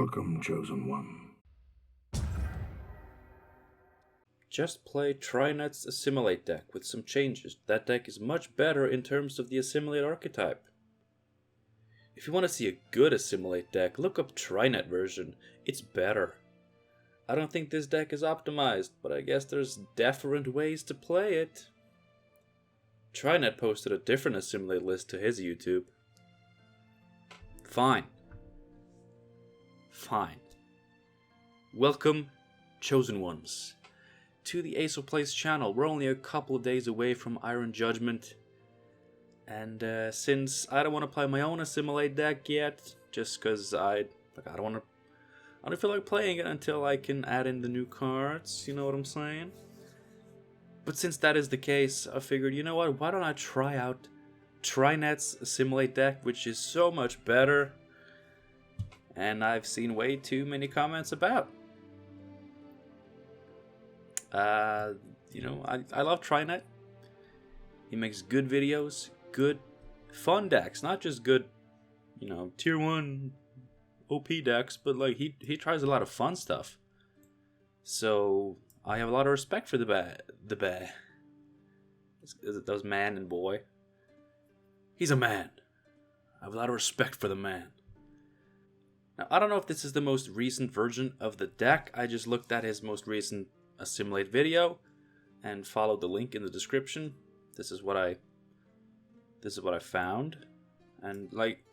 Welcome, Chosen One. Just play Trynet's Assimilate deck with some changes. That deck is much better in terms of the Assimilate archetype. If you want to see a good Assimilate deck, look up Trynet version. It's better. I don't think this deck is optimized, but I guess there's different ways to play it. Trynet posted a different Assimilate list to his YouTube. Fine. Welcome, Chosen Ones, to the Ace of Plays channel. We're only a couple of days away from Iron Judgment. And since I don't want to play my own Assimilate deck yet, just because I don't feel like playing it until I can add in the new cards, you know what I'm saying? But since that is the case, I figured, you know what, why don't I try out Trynet's Assimilate deck, which is so much better, and I've seen way too many comments about. I love Trynet. He makes good videos, good, fun decks, not just good, tier 1 OP decks, but like he tries a lot of fun stuff. So I have a lot of respect for the bear. That was man and boy. He's a man. I have a lot of respect for the man. Now, I don't know if this is the most recent version of the deck. I just looked at his most recent Assimilate video and followed the link in the description. This is what I found. And like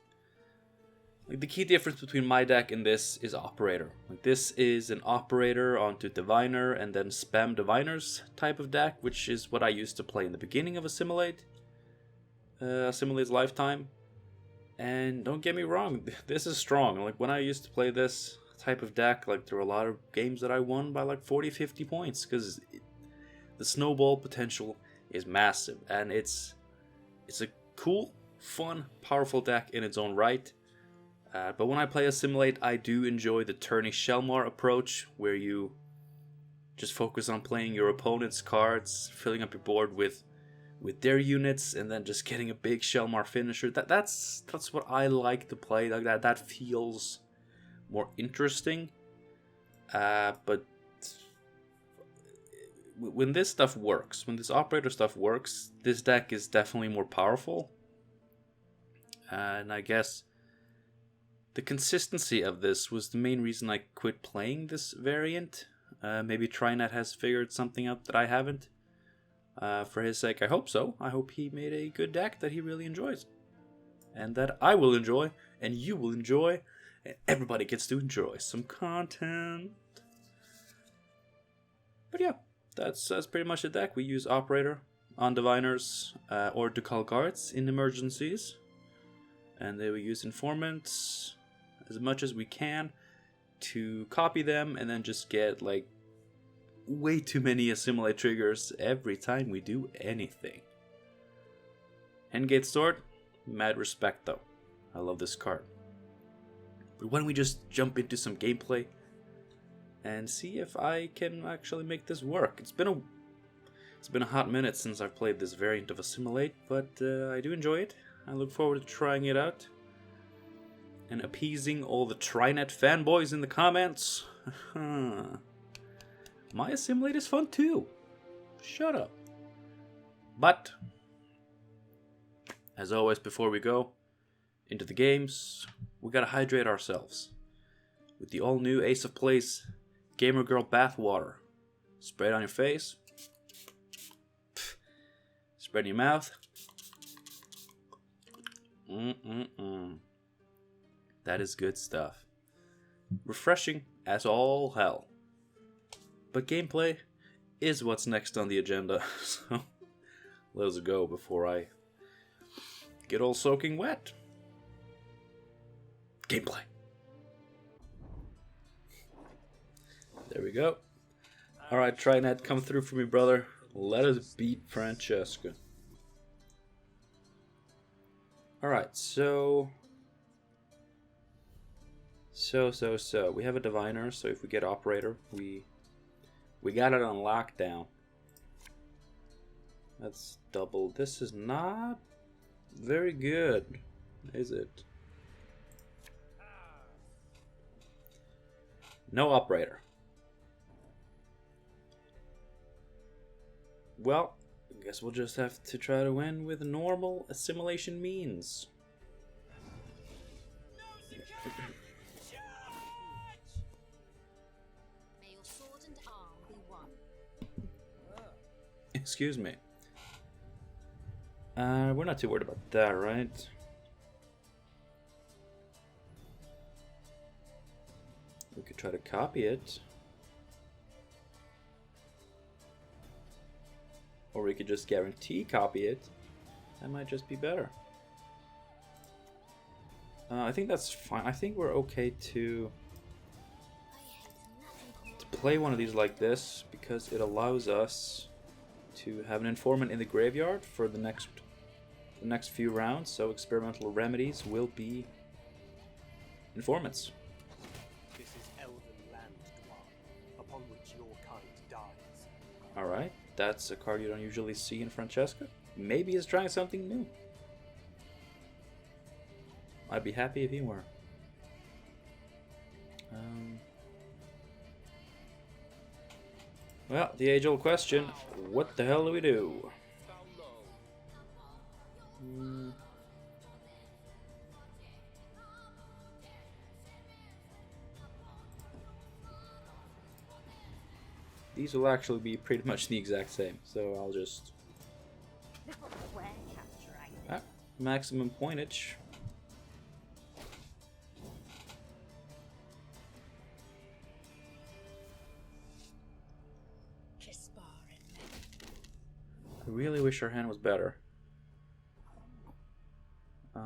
the key difference between my deck and this is Operator. Like, this is an Operator onto Diviner and then spam Diviners type of deck, which is what I used to play in the beginning of Assimilate's lifetime. And don't get me wrong, this is strong. Like, when I used to play this type of deck, like, there were a lot of games that I won by like 40-50 points, because the snowball potential is massive, and it's a cool, fun, powerful deck in its own right. But when I play Assimilate, I do enjoy the Tourney Shelmar approach, where you just focus on playing your opponent's cards, filling up your board with their units, and then just getting a big Shelmar finisher. That's what I like to play. Like that feels more interesting. But when this stuff works, when this Operator stuff works, this deck is definitely more powerful. And I guess the consistency of this was the main reason I quit playing this variant. Maybe Trynet has figured something out that I haven't. For his sake, I hope so. I hope he made a good deck that he really enjoys. And that I will enjoy, and you will enjoy, and everybody gets to enjoy some content. But yeah, that's pretty much the deck. We use Operator on Diviners or to call guards in emergencies. And then we use Informants as much as we can to copy them and then just get like way too many Assimilate triggers every time we do anything. Endgate Sword, mad respect though. I love this card. But why don't we just jump into some gameplay and see if I can actually make this work. It's been a hot minute since I've played this variant of Assimilate, but I do enjoy it. I look forward to trying it out and appeasing all the Trynet fanboys in the comments. My Assimilate is fun too. Shut up. But, as always, before we go into the games, we gotta hydrate ourselves with the all-new Ace of Plays Gamer Girl Bathwater. Spray it on your face. Spread in your mouth. That is good stuff. Refreshing as all hell. But gameplay is what's next on the agenda, so let's go before I get all soaking wet. Gameplay. There we go. Alright, Trynet, come through for me, brother. Let us beat Francesca. Alright, so we have a Diviner, so if we get Operator, we got it on lockdown. That's double. This is not very good, is it? No operator. Well, I guess we'll just have to try to win with normal assimilation means. May your sword and arm be one. Excuse me. We're not too worried about that, right? We could try to copy it. Or we could just guarantee copy it. That might just be better. I think that's fine. I think we're okay to play one of these like this because it allows us to have an informant in the graveyard for the next few rounds. So experimental remedies will be informants. This is elven land, Dwarf, upon which your kind dies. All right. That's a card you don't usually see in Francesca. Maybe he's trying something new. I'd be happy if he were. Well, the age-old question, what the hell do we do? These will actually be pretty much the exact same, so I'll just... maximum pointage. I really wish our hand was better. I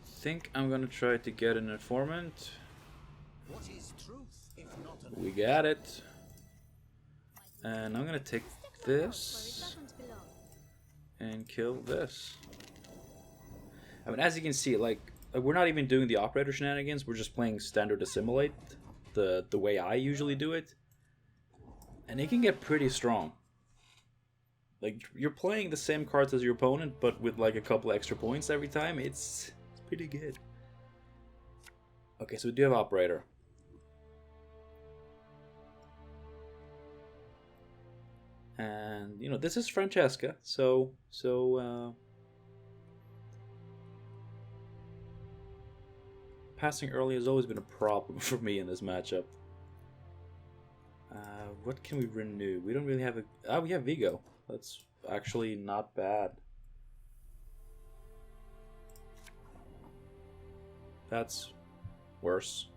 think I'm gonna try to get an informant. What is truth, if not a... We got it. And I'm gonna take this and kill this. I mean, as you can see, like, we're not even doing the operator shenanigans. We're just playing standard Assimilate, the way I usually do it. And it can get pretty strong. Like, you're playing the same cards as your opponent, but with like a couple extra points every time. It's pretty good. Okay, so we do have operator. And, you know, this is Francesca, so passing early has always been a problem for me in this matchup. What can we renew? We don't really have a... Ah, we have Vigo. That's actually not bad. That's worse.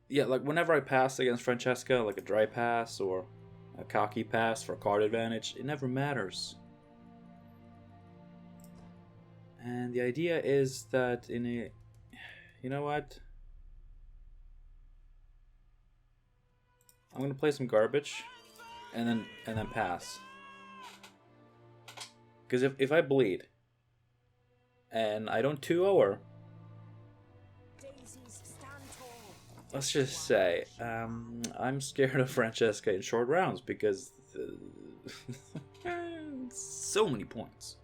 Yeah, like whenever I pass against Francesca, like a dry pass or a cocky pass for card advantage, it never matters. And the idea is that in a... You know what? I'm gonna play some garbage and then pass. Because if I bleed and I don't 2-0 her, let's just say I'm scared of Francesca in short rounds because so many points.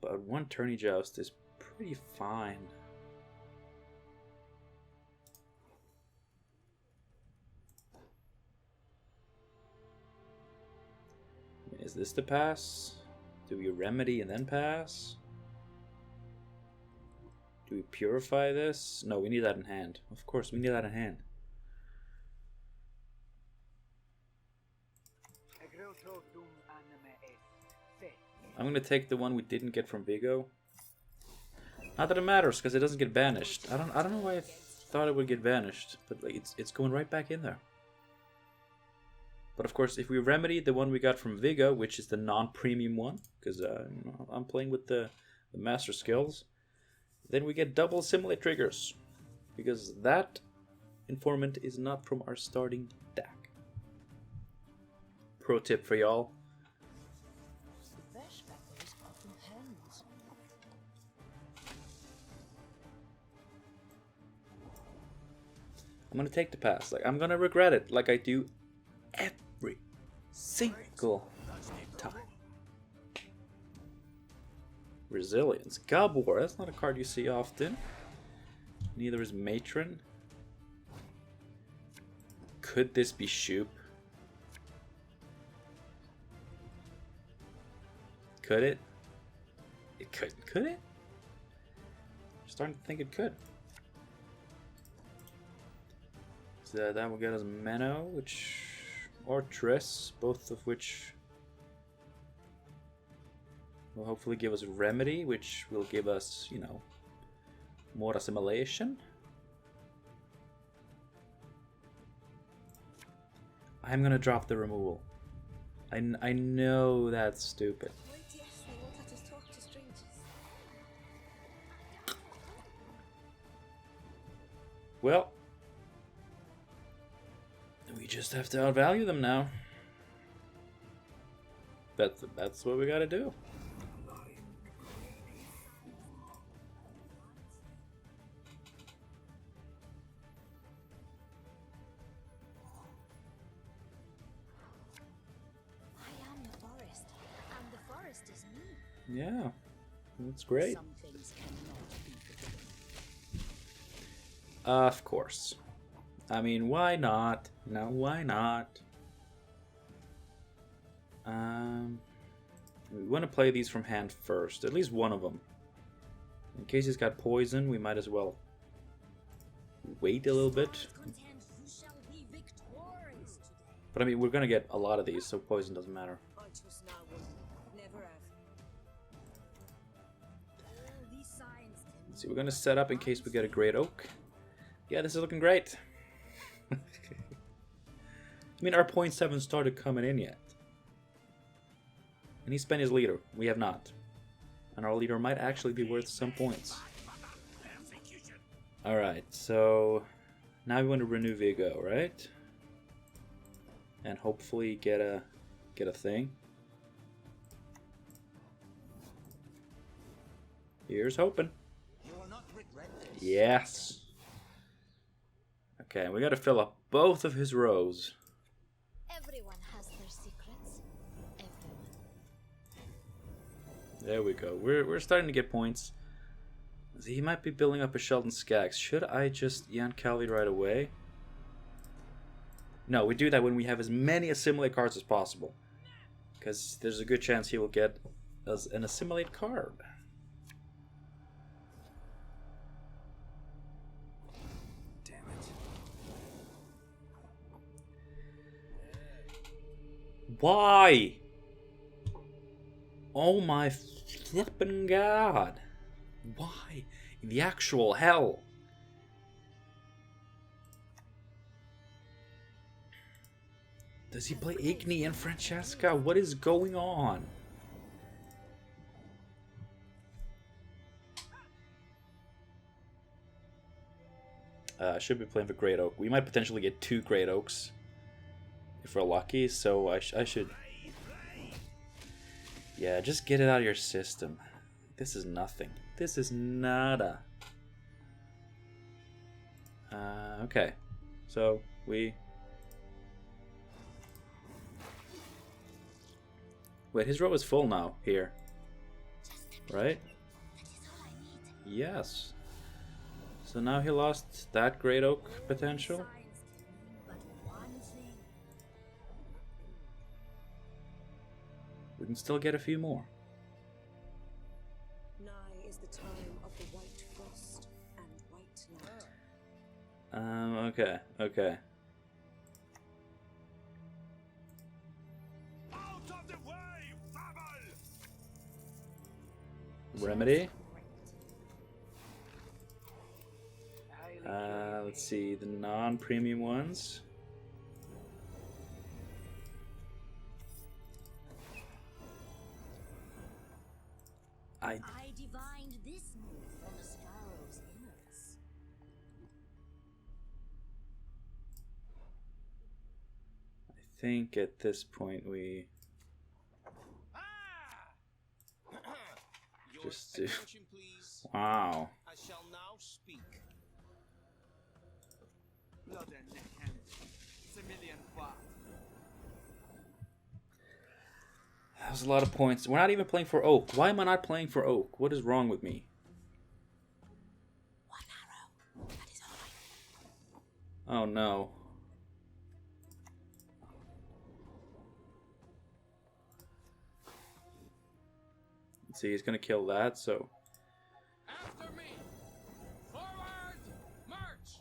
But one tourney joust is pretty fine. Is this the pass? Do we remedy and then pass? Do we purify this? No, we need that in hand. Of course, we need that in hand. I'm gonna take the one we didn't get from Vigo. Not that it matters, because it doesn't get banished. I don't know why I thought it would get banished, but like it's going right back in there. But of course, if we remedy the one we got from Vigo, which is the non-premium one, because you know, I'm playing with the master skills, then we get double Assimilate triggers, because that informant is not from our starting deck. Pro tip for y'all. I'm gonna take the pass. Like, I'm gonna regret it, like I do single time. Resilience. Gabor, that's not a card you see often. Neither is Matron. Could this be Shoop? Could it? It could. Could it? I'm starting to think it could. So that will get us Menno, which, or Triss, both of which will hopefully give us Remedy, which will give us, you know, more assimilation. I'm gonna drop the removal. I know that's stupid. Right, yes, they won't let us talk to strangers. Well, we just have to outvalue them now. That's what we gotta do. I am the forest, and the forest is me. Yeah, that's great. Some things cannot be forgiven. Of course. I mean, why not? No, why not? We want to play these from hand first. At least one of them. In case he's got poison, we might as well wait a little bit. But I mean, we're going to get a lot of these, so poison doesn't matter. I trust no one. Never have. All these signs can See, we're going to set up in case we get a Great Oak. Yeah, this is looking great. I mean, our points haven't started coming in yet. And he spent his leader. We have not. And our leader might actually be worth some points. Alright, so now we want to renew Vigo, right? And hopefully get a thing. Here's hoping. Yes. Okay, we gotta fill up both of his rows. Everyone has their secrets. Everyone. There we go. We're starting to get points. He might be building up a Sheldon Skaggs. Should I just Ian Calvi right away? No, we do that when we have as many Assimilate cards as possible. Because there's a good chance he will get us an Assimilate card. Why? Oh my flippin' god. Why? In the actual hell? Does he play Igni and Francesca? What is going on? I should be playing for Great Oak. We might potentially get 2 Great Oaks. If we're lucky, so I should... Yeah, just get it out of your system. This is nothing. This is nada. Okay. So, we... Wait, his row is full now, here. Right? Yes. So now he lost that Great Oak potential. We can still get a few more. Nigh is the time of the white frost and white night. Okay, okay. Out of the way, Fabble! Remedy. Let's see, the non-premium ones. I divined this move from a sparrow's innards. think at this point we just do. Wow. I shall now speak. That was a lot of points. We're not even playing for Oak. Why am I not playing for Oak? What is wrong with me? One arrow. That is all I Oh no. Let's see, he's gonna kill that, so. After me! Forward! March!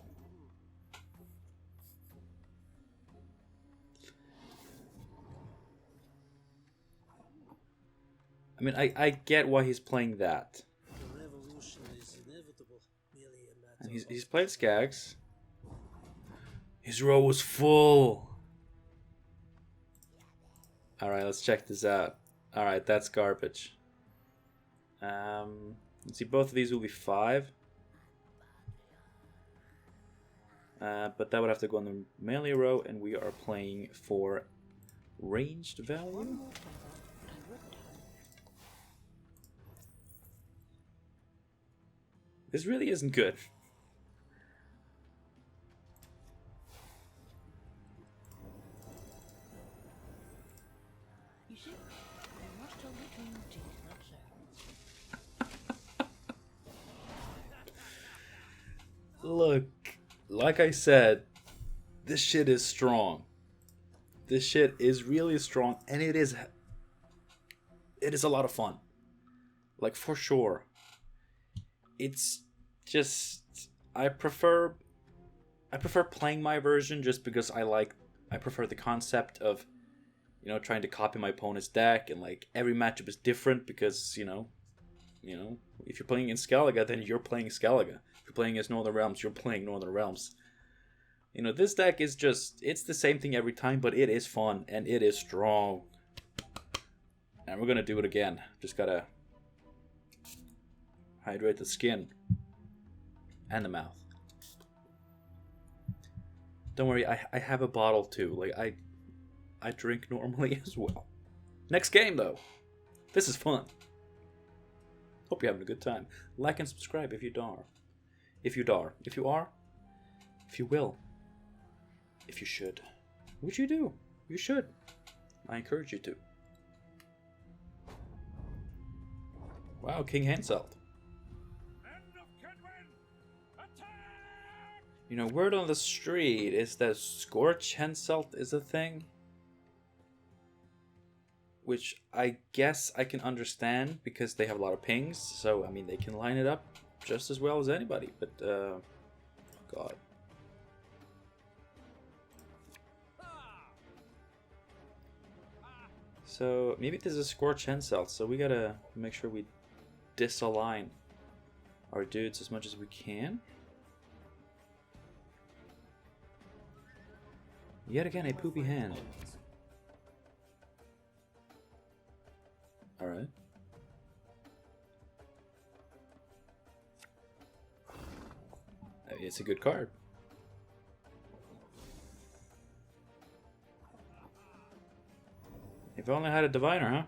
I mean, I get why he's playing that. The revolution is inevitable, merely a matter And he's of played Skags. His row was full. Alright, let's check this out. Alright, that's garbage. Let's see, both of these will be 5. But that would have to go on the melee row, and we are playing for ranged value. This really isn't good. You see, I must tell between your teeth, not so. Look, like I said, this shit is strong. This shit is really strong, and it is a lot of fun. Like, for sure. It's just I prefer playing my version just because I prefer the concept of, you know, trying to copy my opponent's deck, and like every matchup is different because, you know, if you're playing in Scoia'tael, then you're playing Scoia'tael. If you're playing as Northern Realms, you're playing Northern Realms. You know, this deck is just, it's the same thing every time, but it is fun and it is strong. And we're gonna do it again. Just gotta hydrate the skin and the mouth. Don't worry, I have a bottle too. Like I drink normally as well. Next game though. This is fun. Hope you're having a good time. Like and subscribe if you are. If you are. If you are. If you will. If you should. Which you do. You should. I encourage you to. Wow, King Hanseld. You know, word on the street is that Scoia'tael is a thing. Which I guess I can understand because they have a lot of pings. So, I mean, they can line it up just as well as anybody. But, God. So, maybe this is Scoia'tael. So, we gotta make sure we disalign our dudes as much as we can. Yet again, a poopy hand. Alright. It's a good card. If I only had a diviner, huh?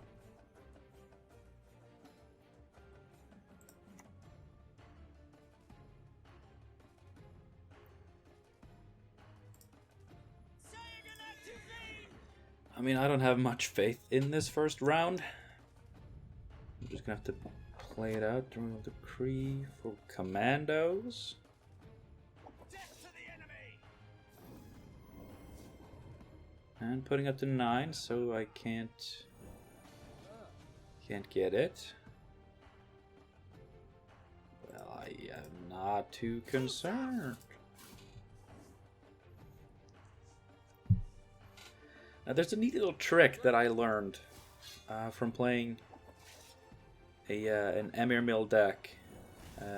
I mean, I don't have much faith in this first round. I'm just gonna have to play it out. Terminal Decree for Commandos. And putting up to 9, so I can't get it. Well, I am not too concerned. Now, there's a neat little trick that I learned from playing an Emir Mill deck.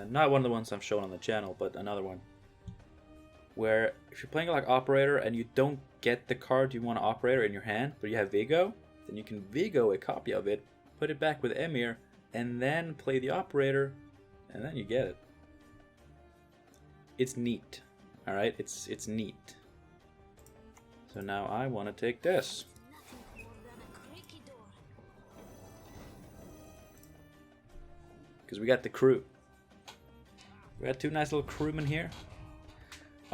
Not one of the ones I've shown on the channel, but another one. Where if you're playing like Operator and you don't get the card you want to Operator in your hand, but you have Vigo, then you can Vigo a copy of it, put it back with Emir, and then play the Operator, and then you get it. It's neat. Alright, it's neat. So now I want to take this. Because we got the crew. We got 2 nice little crewmen here.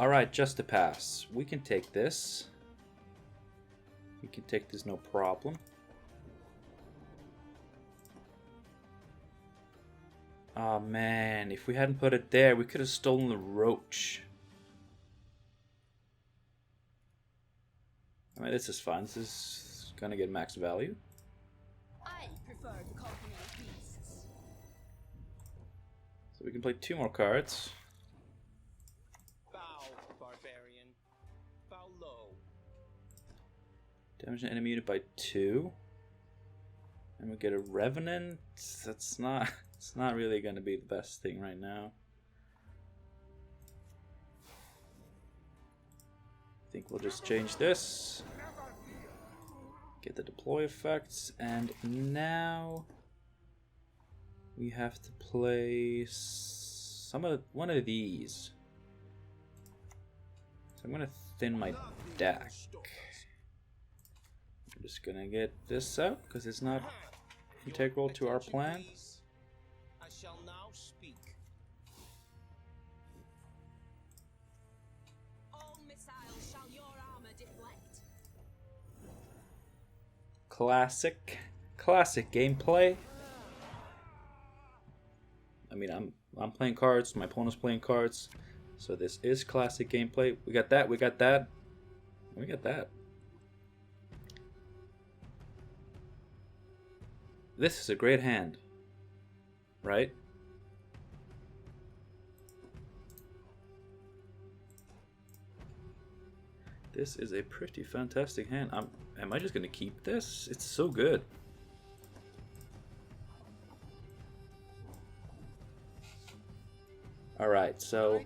Alright, just to pass. We can take this. We can take this no problem. Oh man, if we hadn't put it there, we could have stolen the roach. I mean, this is fine. This is gonna get max value. I prefer the company of beasts. So we can play 2 more cards. Bow, barbarian. Bow low. Damage an enemy unit by 2. And we get a revenant. That's not. It's not really gonna be the best thing right now. I think we'll just change this. Get the deploy effects, and now we have to play one of these. So I'm gonna thin my deck. I'm just gonna get this out because it's not integral to our plan. I shall now speak. All missiles shall your armor deflect. Classic gameplay. I mean, I'm playing cards, my opponent's playing cards, so this is classic gameplay. We got that, we got that, we got that. This is a great hand, right? This is a pretty fantastic hand. Am I just gonna keep this? It's so good. Alright, so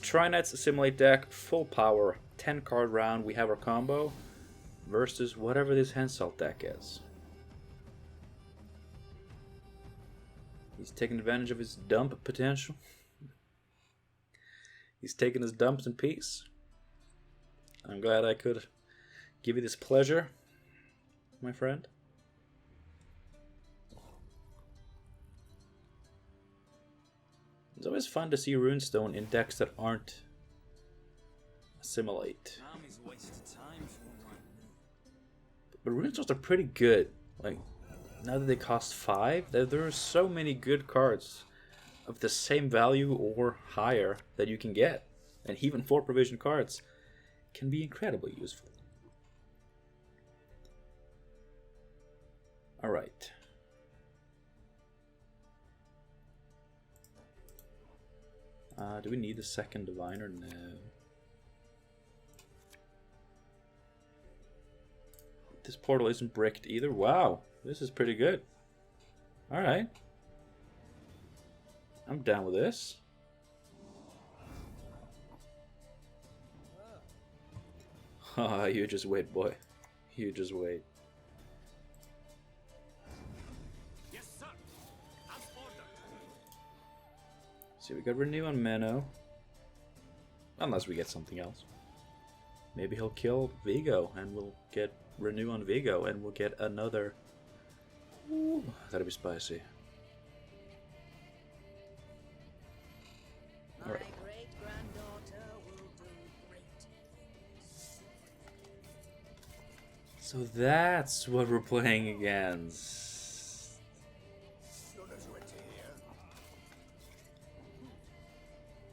Trynet's Assimilate deck, full power, 10 card round, we have our combo versus whatever this hand salt deck is. He's taking advantage of his dump potential. He's taking his dumps in peace. I'm glad I could give you this pleasure, my friend. It's always fun to see runestone in decks that aren't Assimilate. But runestones are pretty good. Like, now that they cost 5, there are so many good cards of the same value or higher that you can get. And even 4 provision cards can be incredibly useful. Alright. Do we need a second diviner? No. This portal isn't bricked either. Wow, this is pretty good. Alright. I'm down with this. Ah, you just wait, boy. You just wait. Yes, sir. As ordered. See, we got Renew on Menno. Unless we get something else. Maybe he'll kill Vigo and we'll get Renew on Vigo and we'll get another. Ooh, that'd be spicy. Alright. My great-granddaughter will do great things. So that's what we're playing against.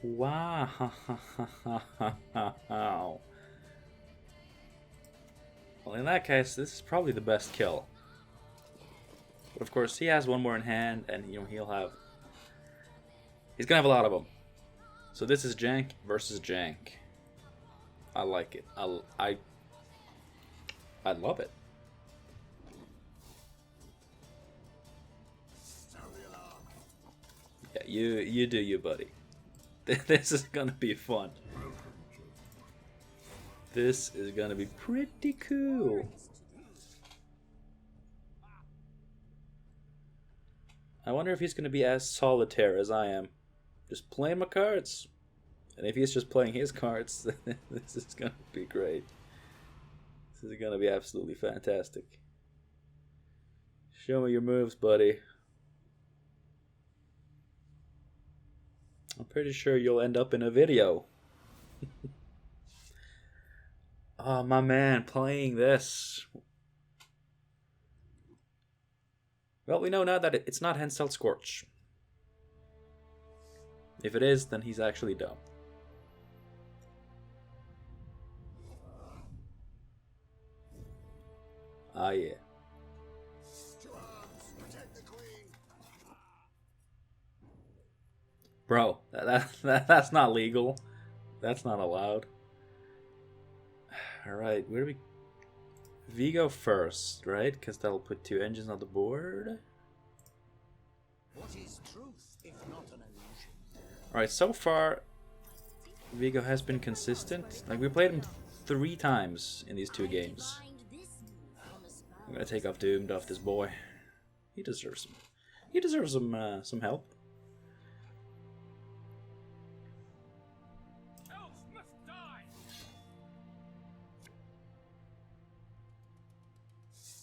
Wow. Well, in that case, this is probably the best kill. But of course, he has one more in hand, and he's gonna have a lot of them. So this is jank versus jank. I like it. I love it. Yeah, you do you, buddy. This is gonna be fun. This is gonna be pretty cool. I wonder if he's gonna be as solitaire as I am. Just playing my cards. And if he's just playing his cards, this is gonna be great. This is gonna be absolutely fantastic. Show me your moves, buddy. I'm pretty sure you'll end up in a video. Oh, my man, playing this. Well, we know now that it's not Hensel Scorch. If it is, then he's actually dumb. Ah, yeah. Bro, that's not legal. That's not allowed. Alright, where do we... Vigo first, right? Because that'll put 2 engines on the board. What is truth if not an illusion? Alright, so far, Vigo has been consistent. Like, we played him 3 times in these 2 games. I'm gonna take off Doomed off this boy. He deserves some. He deserves some help. Elves must die.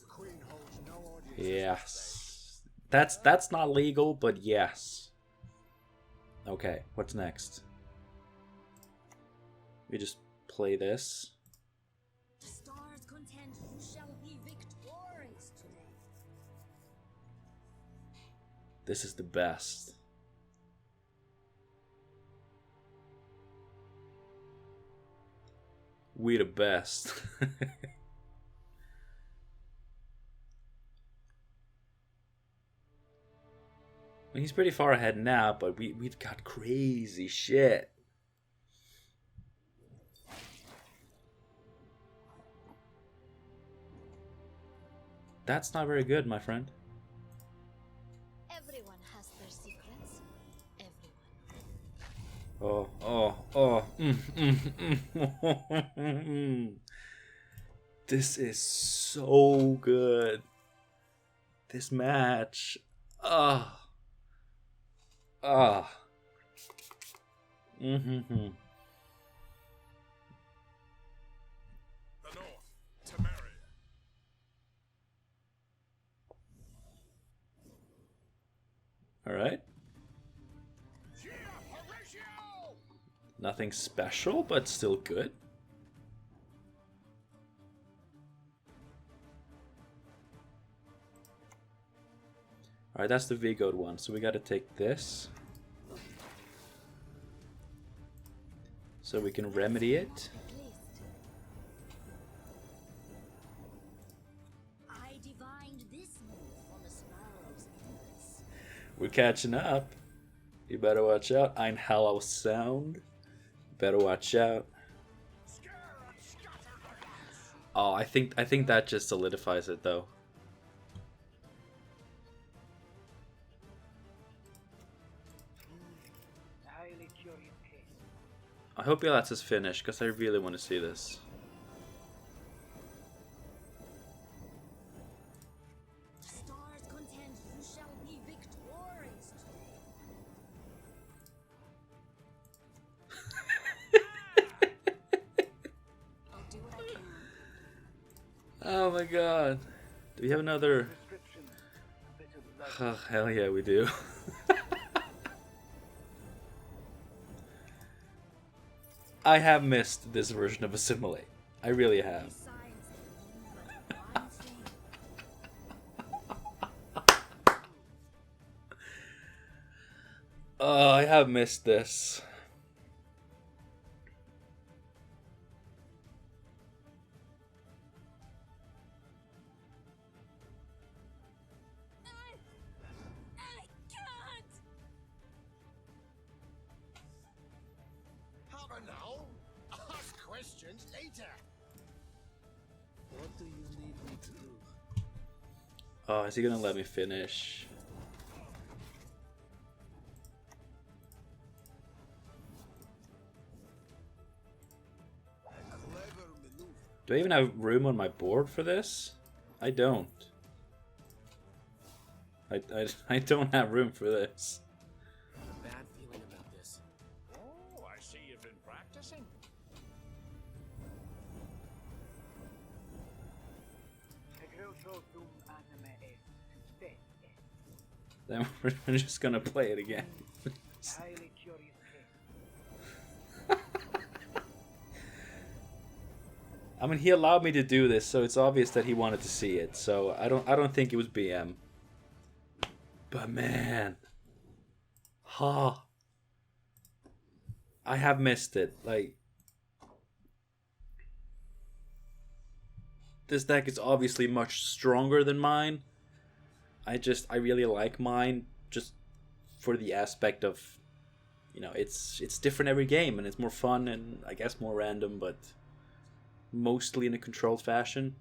The Queen holds no audience. Yes. That's not legal, but yes. Okay, what's next? We just play this. The stars contend who shall be victorious today. This is the best. We the best. He's pretty far ahead now, but we've got crazy shit. That's not very good, my friend. Everyone has their secrets. Everyone. This is so good. This match. The North, Temeria. All right. Nothing special, but still good. Alright, that's the Vigoed one, so we gotta take this. So we can remedy it. I divined this move from a sparrow's inwards. We're catching up. You better watch out. Ein Hallow Sound. Better watch out. Oh, I think that just solidifies it though. Highly curious case. I hope he lets us finish, because I really want to see this. The stars contend who shall be victorious today. I'll do what I can. Oh my god. Do we have another... Description. A bit of luck. Oh, hell yeah, we do. I have missed this version of Assimilate. I really have. These signs mean but one thing. Oh, I have missed this. I can't! Have a now. Ask questions later. What do you need me to do? Oh, is he gonna let me finish? A clever maneuver. Do I even have room on my board for this? I don't. I don't have room for this. Bad feeling about this. Oh, I see you've been practicing. Then we're just gonna play it again. Highly curious case. I mean, he allowed me to do this, so it's obvious that he wanted to see it. So I don't think it was BM. But man, ha, I have missed it. Like, this deck is obviously much stronger than mine. I really like mine just for the aspect of, you know, it's different every game and it's more fun and I guess more random, but mostly in a controlled fashion.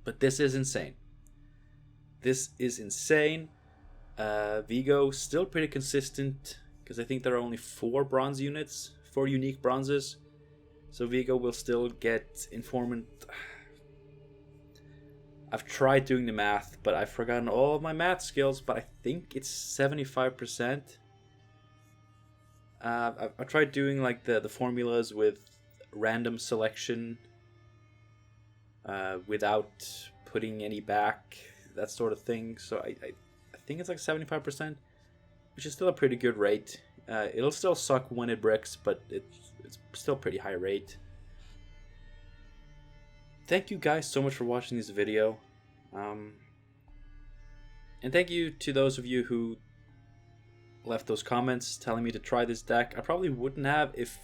But this is insane. This is insane. Vigo still pretty consistent because I think there are only 4 bronze units, 4 unique bronzes. So Vigo will still get Informant. I've tried doing the math, but I've forgotten all of my math skills, but I think it's 75%. I've tried doing like the formulas with random selection without putting any back, that sort of thing. So I think it's like 75%, which is still a pretty good rate. It'll still suck when it bricks, but it's still pretty high rate. Thank you guys so much for watching this video. And thank you to those of you who left those comments telling me to try this deck. I probably wouldn't have if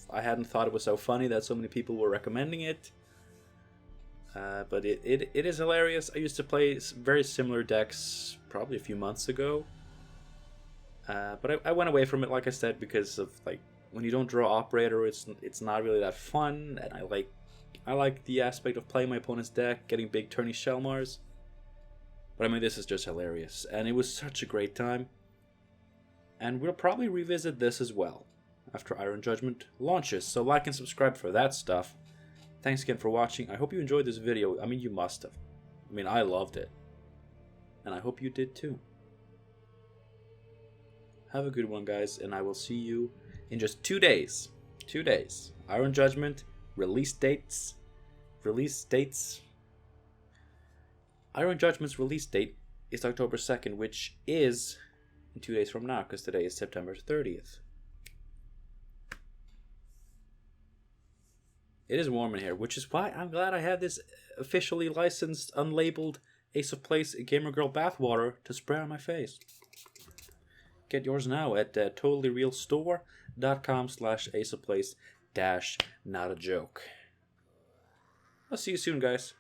I hadn't thought it was so funny that so many people were recommending it. But it is hilarious. I used to play very similar decks probably a few months ago. But I went away from it, like I said, because of like when you don't draw Operator, it's not really that fun, and I like the aspect of playing my opponent's deck, getting big turny Shellmars. But I mean, this is just hilarious, and it was such a great time. And we'll probably revisit this as well after Iron Judgment launches, so like and subscribe for that stuff. Thanks again for watching. I hope you enjoyed this video. I mean, you must have. I mean, I loved it. And I hope you did too. Have a good one, guys, and I will see you in just 2 days. 2 days. Iron Judgment, release dates. Iron Judgment's release date is October 2nd, which is in 2 days from now, because today is September 30th. It is warm in here, which is why I'm glad I have this officially licensed, unlabeled Ace of Place Gamer Girl bathwater to spray on my face. Get yours now at totallyrealstore.com/aceofplace-notajoke. I'll see you soon, guys.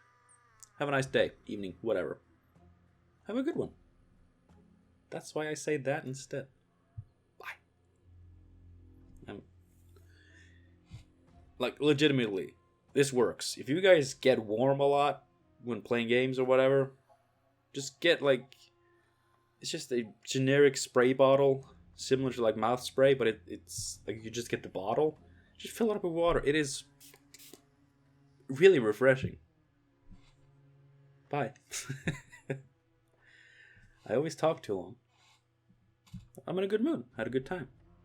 Have a nice day, evening, whatever. Have a good one. That's why I say that instead. Bye. Like, legitimately, this works. If you guys get warm a lot when playing games or whatever, just get, like, it's just a generic spray bottle, similar to, like, mouth spray, but it's, like, you just get the bottle. Just fill it up with water. It is really refreshing. Bye. I always talk too long. I'm in a good mood. Had a good time.